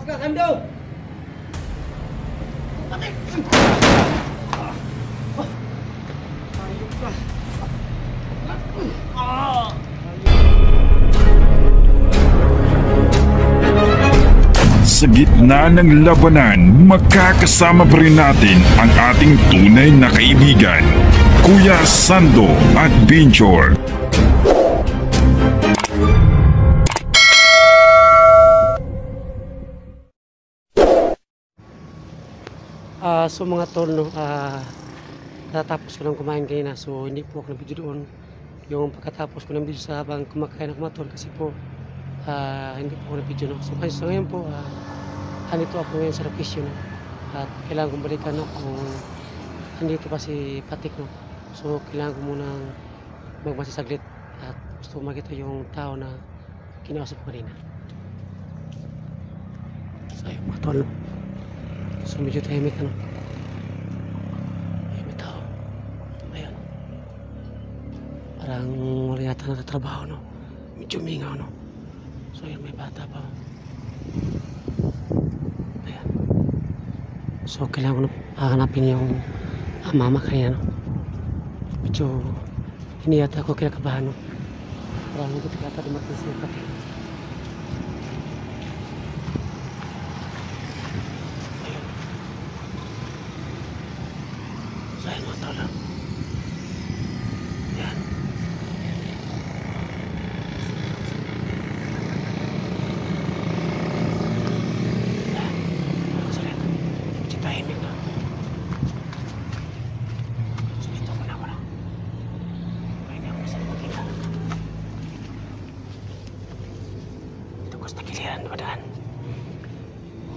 ka, Sando! Patik! Ayok ka! Sa gitna ng labanan, makakasama pa rin natin ang ating tunay na kaibigan, Kuya Sando at Binjor. So mga tol, no, natapos ko lang kumain kanina, so hindi po ako nabidyo doon. Yung pagkatapos ko ng video sa habang kumakain ako mga tol, kasi po hindi po ako nabidyo, no. So ngayon po, andito ako ngayon sa location, no, at kailangan kong balikan, no, kung andito pa si Patik, no. So kailangan ko munang magbasa saglit at gusto ko makita yung tao na kinausap ko kanina. So ayun mga tol, no. So medyo tahimik, ano. Ayun, may tao. Ayan. Parang wala yata natatrabaho, no. Medyo mingaw, no. So ayun, may bata pa. Ayan. So kailangan ko na hahanapin yung mama kanina, no. Medyo hindi yata ako kinakabahan, no. Parang hindi ko yata dumating siya pati. Sayang mga tao lang. Yan. Yan. Salit. Medyo tahimik na. So dito ko na ako na. Pahinga ako sa pagkita. Dito ko sa takiliran padaan.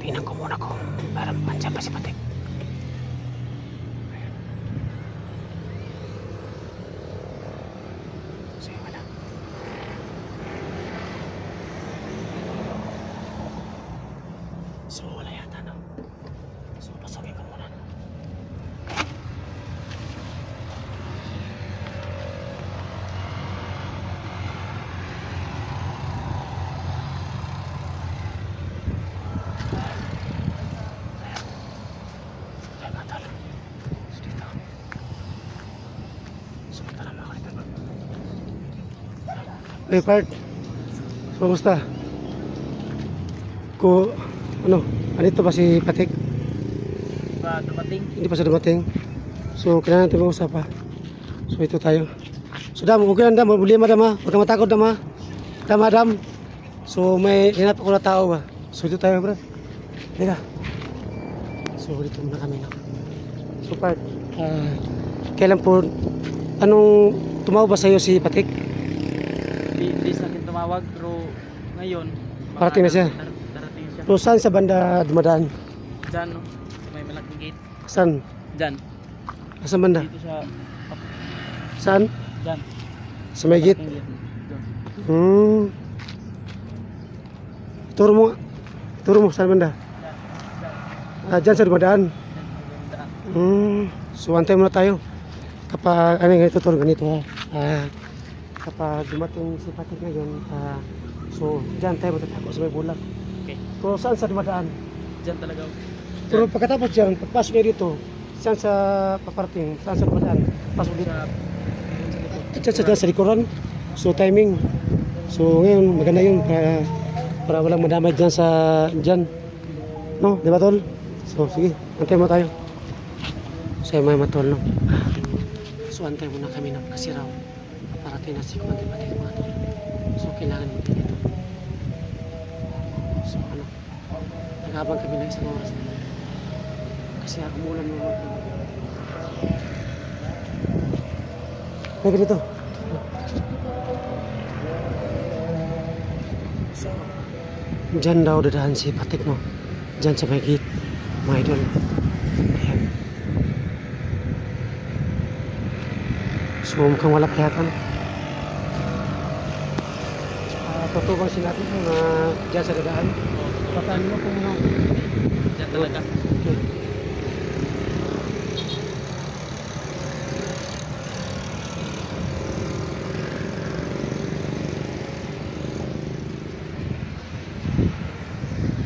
Tingnan ko muna kung parang andyan pa si Patik. So wala yata, no. So pasawin ko muna. Ayan mga tol. So dito. So punta naman ako dito. Hey Part, kumusta? Ano, andito ba si Patik? Pa dumating. Hindi pa siya dumating. So, kailangan natin mag-usap, ha. So, ito tayo. So, Dam, okay lang, Dam. Problema, Dam, ha. Huwag ka matakot, Dam, ha. Dam. So, may hinap ako na tao, ba. So, ito tayo, bro. Teka. So, dito muna kami, no. So, Part, kailan po, anong tumawag ba sa'yo si Patik? Hindi sa akin tumawag, pero ngayon Parating na siya. Darating siya. So, saan sa banda dumadaan? Diyan, no? May malaking gate. Saan? Diyan. Saan banda? Dito siya. Saan? Diyan. Sa may gate? Malaking gate. Diyan. Turo mo saan banda? Diyan sa dumadaan. So antay muna tayo. Kapag ganito tol, ganito, ha. Kapag dumating si Patik ngayon, so diyan tayo matatako sa may bulak. Okay. So saan sa dumadaan? Diyan talaga. Pero pagkatapos diyan, pagpasok niya dito, saan sa paparting? Saan sa dumadaan? Pasok dito. Diyan sa likuran. So timing. So ngayon maganda yun para walang madamay dyan sa dyan. No, di ba tol? So sige, antay mo tayo. So may matol, no. So antay muna kami, no, kasi raw parating na si Patik mga tol. So kailangan mo dito. So ano, naghabang kami ng isang oras na. Kasi umulan mo mga tol. Pwede dito. So, dyan daw dadaan si Patik, no. Dyan sa may gate, mga idol. Ayan. So mukhang wala kayatan. Totoo bang sinabi mo na dyan sa dadaan? Pataan mo kung ano. Diyan talaga. Okay.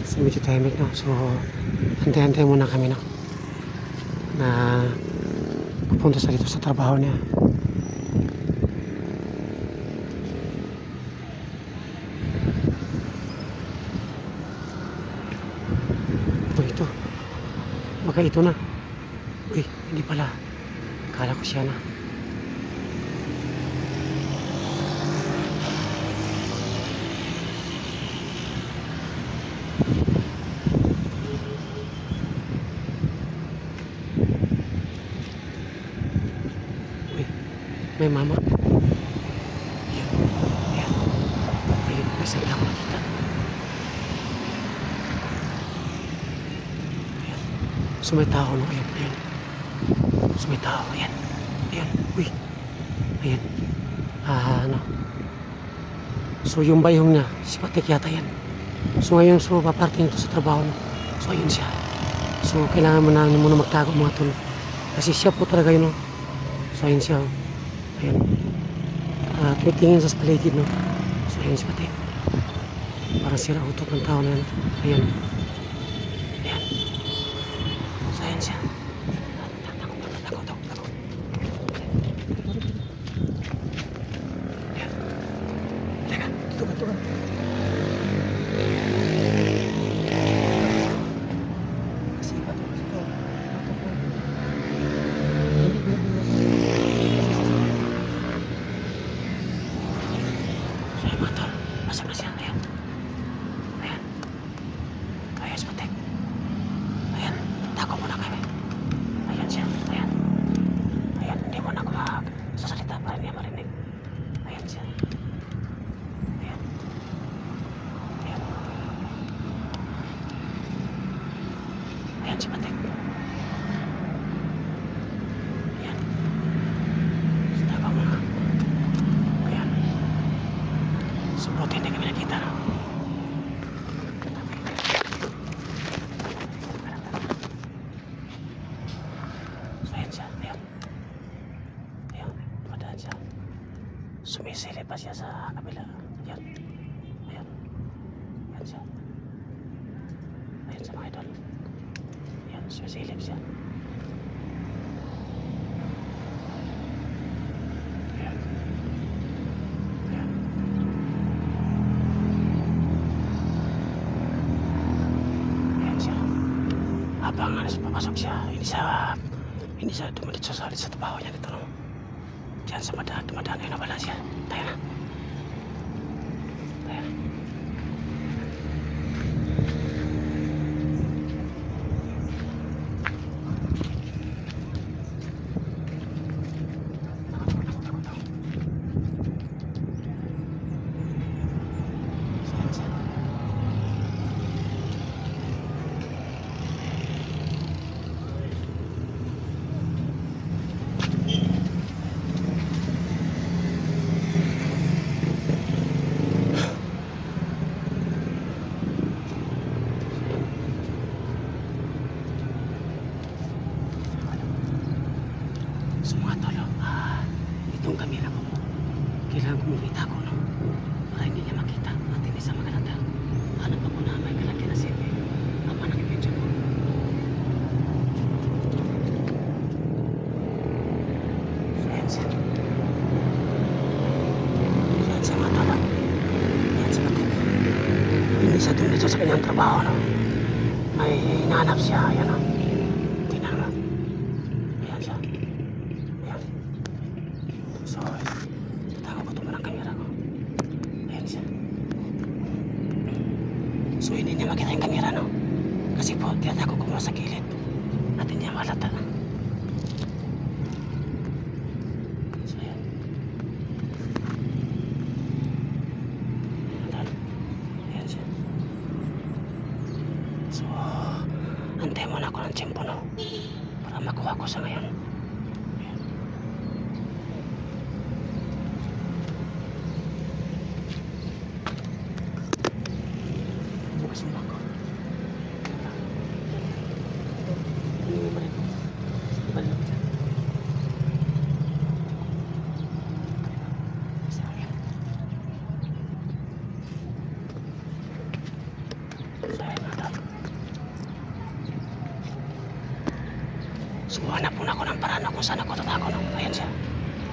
So medyo tahimik, no? So hantay-hantay muna kami, no? Na pupunta sa dito sa trabaho niya. Ito, baka ito na. Uy, hindi pala. Akala ko siya na. Uy, may mama. Ayan, ayan. Ayun, may salita ko nakita. Ayan. So may tao, no? Ayan, ayan. So may tao, ayan. Ayan, uy. Ayan. Ano. So yung bayong niya, si Patik yata yan. So ngayon, so paparting ito sa trabaho, no? So ayun siya. So kailangan mo na muna magtago mga tol. Kasi siya po talaga yun, no? So ayun siya, oh. Ayan. Tumitingin sa paligid, no? So ayun si Patik. Parang sira utok ng tao na yan. Ayan. Ayan. So ayun siya. Takot. Ayan. Teka, tukan. Kasi iba to. So ayun mga tol. Pasok na siya. Ayan. Ayan. Ayan si Patik. Ayan. Tako muna kami. Ayan siya. Ayan. Ayan. Hindi mo na ako magsasalita para niya marinig. Ayan siya. Ayan. Ayan. Ayan si Patik. Ayan. Tako muna. Ayan. Subuti hindi kami nakita, no? So ayan siya. Ayan. Ayan. Dumadaan siya. Sumisilip pa siya sa kabila. Ayan. Ayan. Ayan siya. Ayan sa mga idol. Ayan. Sumisilip siya. Ayan. Ayan. Ayan siya. Habang papasok siya, hindi siya dumadit sa trabaho niya dito, no? Diyan sa dumadaan na wala siya. Tayo na. Tayo na. So mga tolo, itong kamera ko, kailangan ko mong itago, no? Para hindi niya makita at hindi sa magalata. Hanap ako na may kalaki na sebe. Ama nakipidyo ko. So yan siya. Yan siya mga tolo. Yan siya Patik. Hindi siya dumito sa kanyang trabaho, no? May hinahanap siya, ayan, no? Tingnan mo. Ayan siya. Ayan. So, tatago ko ito mo ng kamera ko. Ayan siya. So, hindi niya makita yung kamera, no? Kasi po, tinatago ko muna sa gilid. At hindi niya malata na. So, ayan. Ayan siya. So, antay muna ako ng tiyempo, no? Para makuha ko sa ngayon. Ayan. Bukas mo ako. Ibalik dyan. Sa akin. Sa akin, madam. So hanap muna ako ng paraan kung saan ako tatago. No? Ayan siya.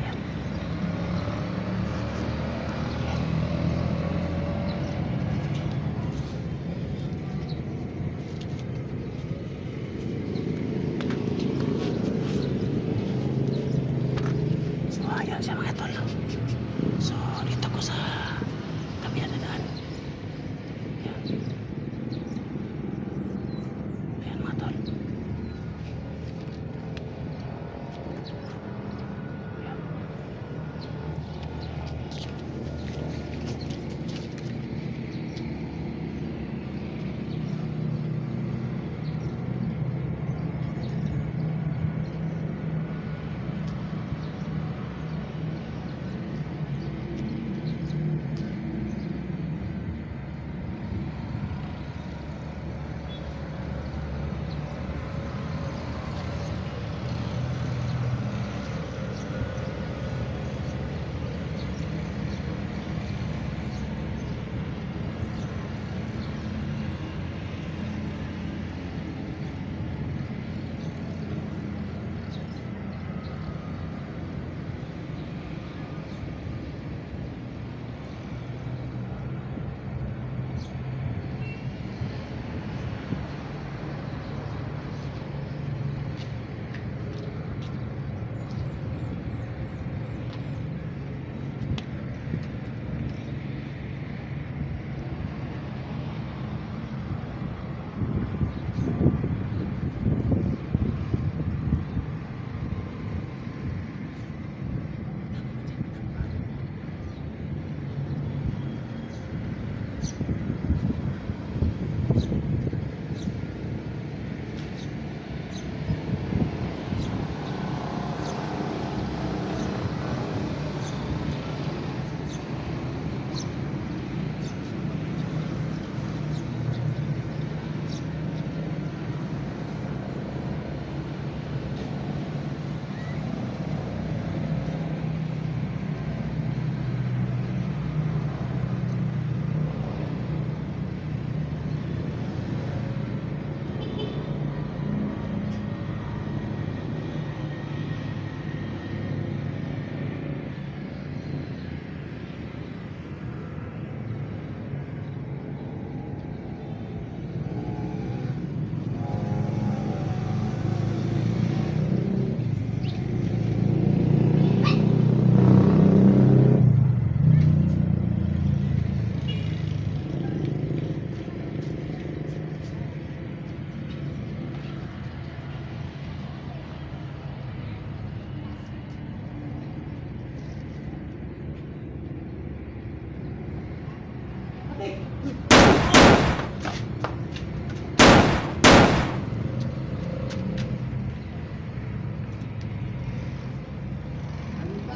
Ayan. So ayan siya mga tol. So dito ko sa tabi na daan. Ayan. Ayan mga tol.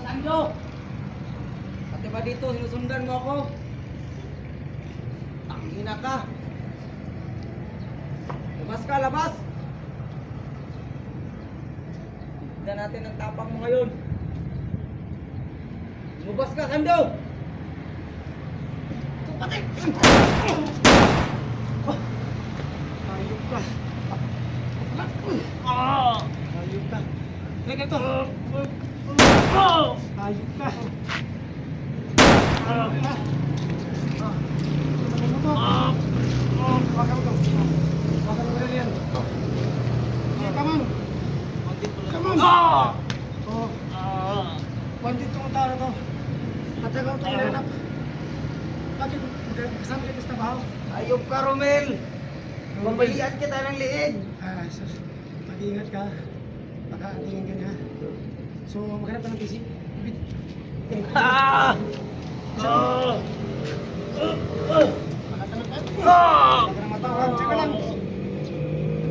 Sando! Pati ba dito sinusundan mo ako? Tangina ka! Labas ka, labas! Tignan natin ang tapang mo ngayon. Lumabas ka, Sando! Pati! Ayok ka! Ayok ka! Teka ito! Ayok ka! Ayok ka! Bakal mo to! Bakal mo rin yan! Come on! Come on! Bandit tong tao na to. Matagal itong hinanap. Bakit kasama kita sa trabaho? Ayok ka, Romel! Mabalian kita ng liig! Sus, mag-iingat ka. Baka tingin ka niya. So, maghanap ka ng PC. Makatanap ka? Huwag ka na matawag. Tsaka lang.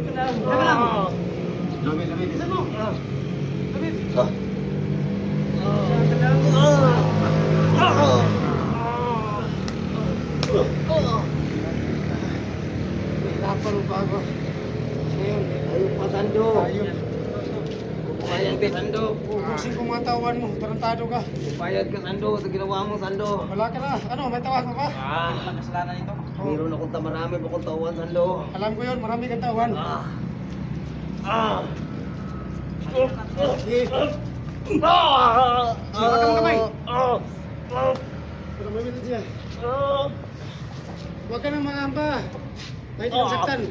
Tsaka lang. Lumit, lumit. Isan mo. Lumit. Tsaka lang. Mahirapan mo ba ako? Ngayon, ayok pa, Sando. Ayok. Bayad ka, Sando. Ubusin ko mga tawan mo. Tarantado ka. Bayad ka, Sando, sa ginawa mo, Sando. Wala ka na. Ano, may tawag mo ba? Walang kasalanan ito. Mayroon akong marami pa akong tawan, Sando. Alam ko yun, marami kang tawan. Sige. Huwag ka magkamay. Huwag ka mamilin siya. Huwag ka nang mangamba. Dahil hindi ka saktan.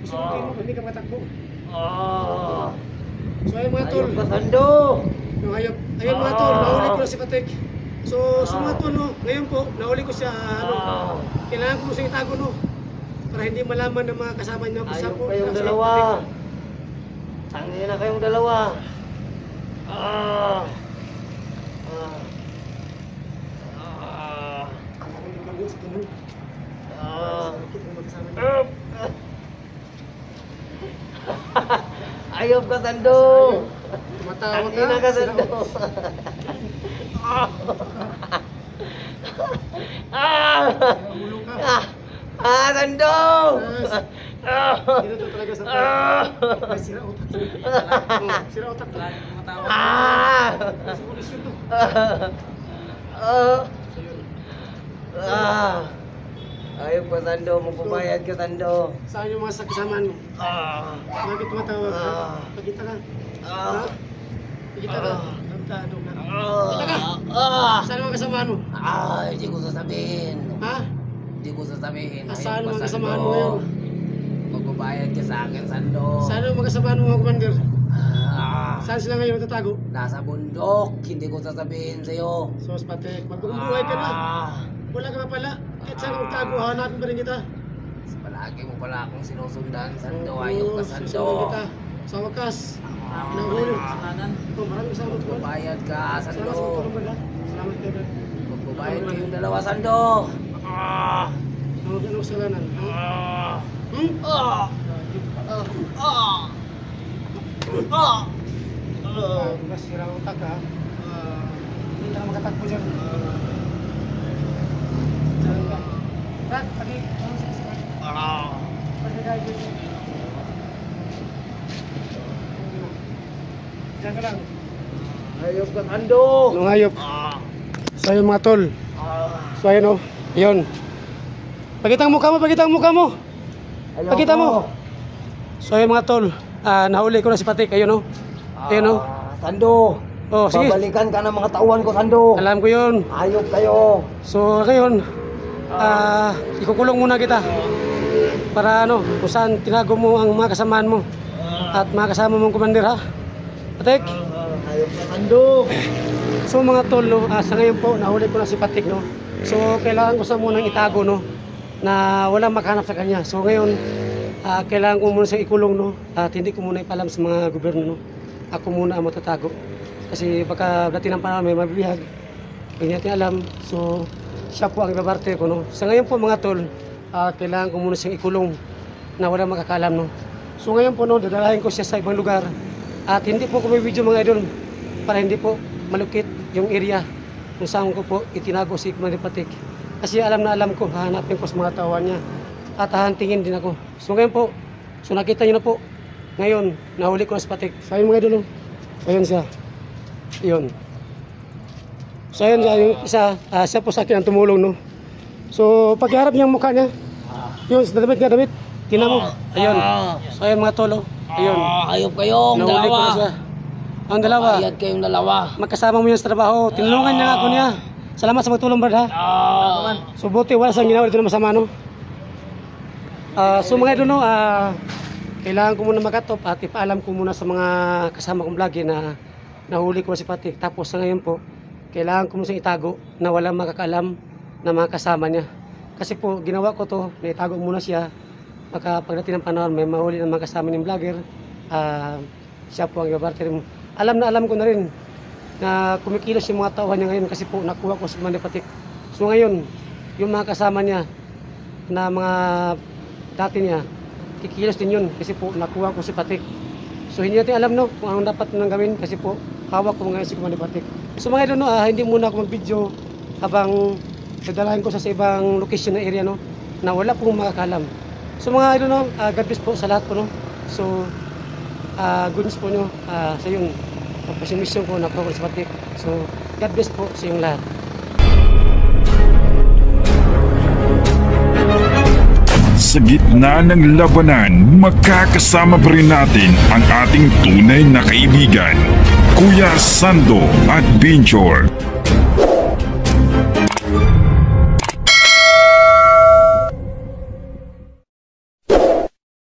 Gusto mo kayo mo, hindi ka matakbo. So ayun mga tol. Ayop ka, Sando. Ayun mga tol, nahuli ko na si Patek. So mga tol, no, ngayon po, nahuli ko siya, kailangan ko siyang itago, no, para hindi malaman ng mga kasama niya. Ayop kayong dalawa. Tangin na kayong dalawa. Ayop ka, Sando. Tumatawa Tangin na ka, Sando. Sando. Dito talaga sa tao. May sira utak. Sira utak. Sa pulis yun, no. Ayop ka, Sando. Magpabayad ka, Sando. Saan yung mga kasamaan mo? Bakit tumatawag ka? Pagkita ka? Pagkita ka? Tarantado ka? Pagkita ka? Saan yung mga kasamaan mo? Hindi ko sasabihin. Ha? Hindi ko sasabihin. Saan yung mga kasamaan mo ngayon? Magbabayad ka sa akin, Sando. Saan yung mga kasamaan mo, mga commander? Saan sila ngayon natatago? Nasa bundok. Hindi ko sasabihin sa'yo. Sos Patek, magbubuhay ka na. Wala ka pa pala. Kahit saan kang tago, hanapin pa rin kita. Palagi mo pala akong sinusundan, Sando. Ayok ka, Sando. Susunod kita. Sa wakas, nahuli. Maraming salamat po. Magbabayad ka, Salamat sa Sando. tulong ba? Salamat kayo. Magbabayad kayong dalawa, Sando. Anong kasalanan? Bukas sirang utak ha. Hindi ka na makatakbo dyan. Diyan ka. Brad, pagi. Anong saksakan? Pagi tayo dito. Diyan ka lang. Ayok ka, Sando. Anong hayop? So ayun mga tol. So ayun o. Ayun. Pakita ang mukha mo, pakita ang mukha mo. Pakita mo. So ayun mga tol. Nahuli ko na si Patek. Ayun o. Ayun o. Sando. Oh, sige. Babalikan ka ng mga tauhan ko, Sando. Alam ko yun. Ayok kayo. So ngayon, ikukulong muna kita. Para ano, kung saan tinago mo ang mga kasamaan mo. At mga kasama mong commander ha. Patek. Ayok ka, Sando. So mga tol, no, sa ngayon po, nahuli ko na si Patek, no. So kailangan ko sa munang itago, no, na walang makahanap sa kanya. So ngayon, kailangan ko muna siyang ikulong, no, at hindi ko muna ipalam sa mga gobyerno, no. Ako muna ang matatago. Kasi baka dati ng panahon may mabibihag. Hindi natin alam. So siya po ang ibabarte ko, no. Sa ngayon po mga tol, kailangan ko muna siyang ikulong na walang makakalam, no. So ngayon po, no, dadalahin ko siya sa ibang lugar. At hindi po ko may video mga idol para hindi po malukit yung area kung saan ko po itinago si Commander Patek. Kasi alam na alam ko, hahanapin ko sa mga tawan niya at hahantingin din ako. So ngayon po, so nakita niyo na po, ngayon, nahuli ko na si Patek. So ayun mga idol, ayun siya. Ayun. So ayun siya, yung isa, siya po sa akin ang tumulong, no. So pagharap niya ang mukha niya, yun, sa damit nga damit, tingnan mo, ayun. So ayun mga tolo, ayun. Ayok kayong Nahuli ko na dalawa. siya. Ang dalawa. Bayad kayong dalawa. Magkasama mo yan sa trabaho. Tinulungan niya ako niya. Salamat sa magtulong, Brad, ha. So buti wala siyang ginawa dito na masama, no. So mga idol, no, kailangan ko muna makatop at ipaalam ko muna sa mga kasama kong vlog na nahuli ko si Patek. Tapos sa ngayon po, kailangan ko muna siyang itago na walang makakaalam na mga kasama niya. Kasi po ginawa ko to, naitago muna siya. Baka pagdating ng panahon may mahuli ng mga kasama ng vlogger, siya po ang ibabarte mo. Alam na alam ko na rin na kumikilos yung mga tauhan niya ngayon kasi po nakuha ko sa Commander Patek. So ngayon, yung mga kasama niya na mga dati niya, kikilos din yun kasi po nakuha ko si Patek. So hindi natin alam, no, kung anong dapat nang gawin kasi po hawak ko ngayon si Commander Patek. So mga idol, no, hindi muna ako mag-video habang dadalahin ko sa ibang location na area, no, na wala pong makakalam. So mga idol, no, God bless po sa lahat po, no. So good news po nyo sa yung mission ko na program sa Patek. So God bless po sa yung lahat. sa gitna ng labanan, makakasama pa rin natin ang ating tunay na kaibigan, Kuya Sando at Binchor.